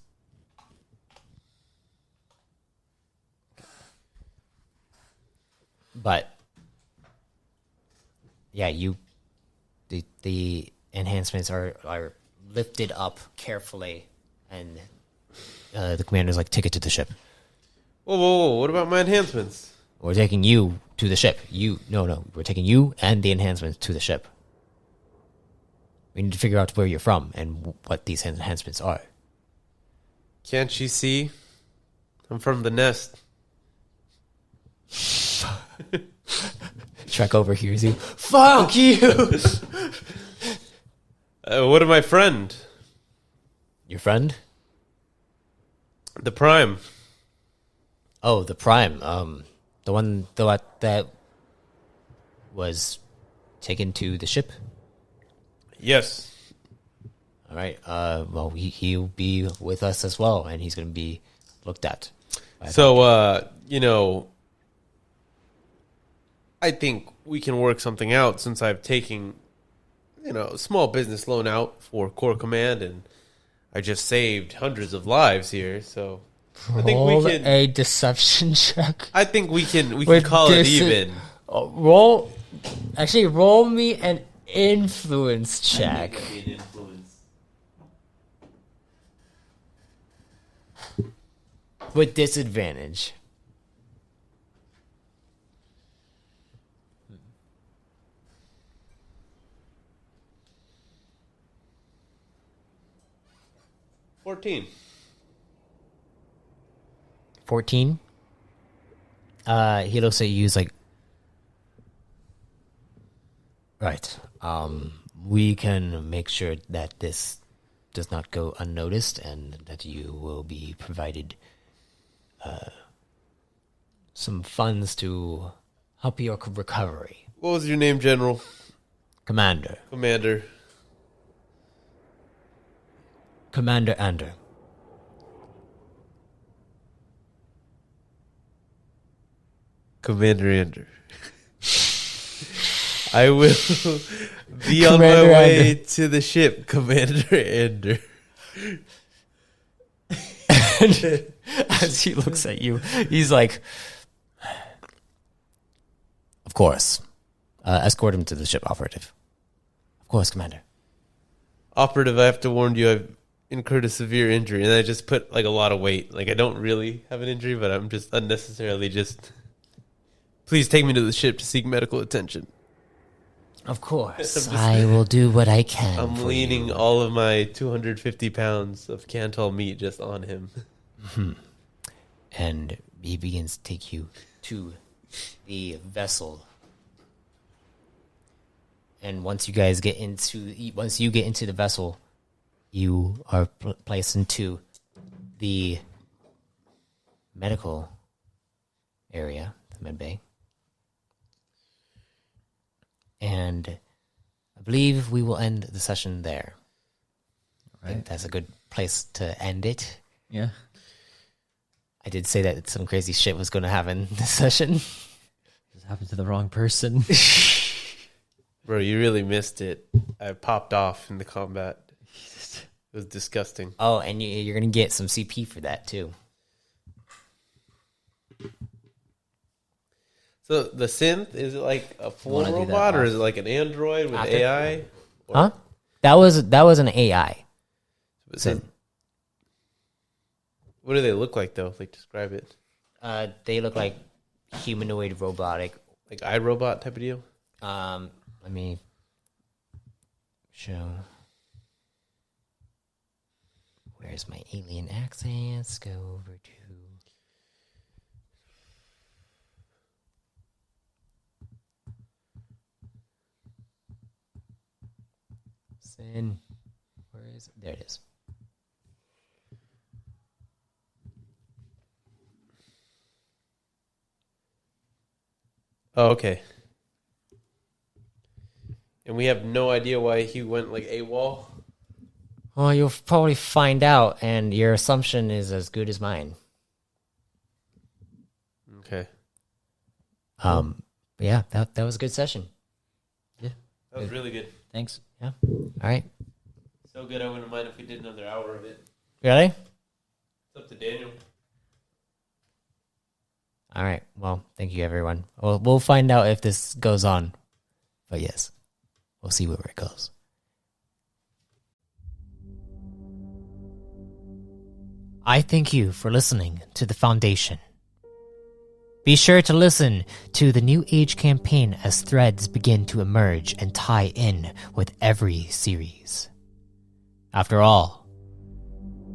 But yeah, the enhancements are lifted up carefully, and the commander's like, take it to the ship. Whoa. What about my enhancements? We're taking you to the ship. No, we're taking you and the enhancements to the ship. We need to figure out where you're from and what these enhancements are. Can't you see? I'm from the nest. Shrek overhears you. Fuck you! What of my friend? Your friend? The Prime. Oh, the Prime. The one that was taken to the ship. Yes. All right. Well, he'll be with us as well, and he's going to be looked at. So, I think we can work something out since I've taken, a small business loan out for Core Command, and I just saved hundreds of lives here. So, I think we can a deception check. I think we can call it even. Roll me an influence check. With disadvantage. 14. 14. He looks at you. He's like, right. We can make sure that this does not go unnoticed, and that you will be provided some funds to help your recovery. What was your name, General? Commander. Commander. Commander Ander. Commander Ender. I will be on Commander my way Ender. to the ship, Commander Ender. As he looks at you, he's like, of course. Escort him to the ship, operative. Of course, Commander. Operative, I have to warn you, I've incurred a severe injury, and I just put like a lot of weight. Like I don't really have an injury, but I'm just unnecessarily just. Please take me to the ship to seek medical attention. Of course. I will do what I can. I'm leaning all of my 250 pounds of Cantal meat just on him. And he begins to take you to the vessel. And once you get into the vessel, you are placed into the medical area, the med bay. And I believe we will end the session there. I think that's a good place to end it. Yeah. I did say that some crazy shit was going to happen this session. This happened to the wrong person. Bro, you really missed it. I popped off in the combat. It was disgusting. Oh, and you're going to get some CP for that, too. So the synth, is it like a full Wanna do that robot, or off? is it like an android with After? AI? Huh? That was an AI. So, what do they look like, though? Like, describe it. They look like humanoid robotic. Like iRobot type of deal? Let me show. Where's my alien accents? Go over to. Sin. Where is it? There it is. Oh, okay. And we have no idea why he went like AWOL? Well, you'll probably find out, and your assumption is as good as mine. Okay. But yeah, that was a good session. That was really good. Thanks. Yeah. All right. So good, I wouldn't mind if we did another hour of it. Really? It's up to Daniel. All right. Well, thank you, everyone. We'll find out if this goes on. But yes, we'll see where it goes. I thank you for listening to The Foundation. Be sure to listen to the New Age campaign as threads begin to emerge and tie in with every series. After all,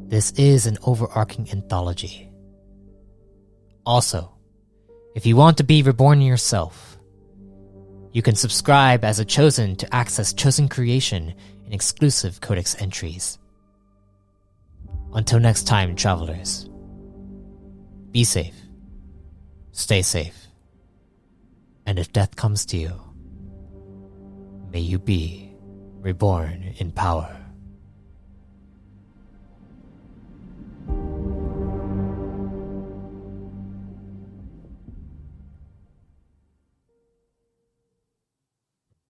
this is an overarching anthology. Also, if you want to be reborn yourself, you can subscribe as a Chosen to access Chosen creation and exclusive Codex entries. Until next time, travelers, be safe, stay safe, and if death comes to you, may you be reborn in power.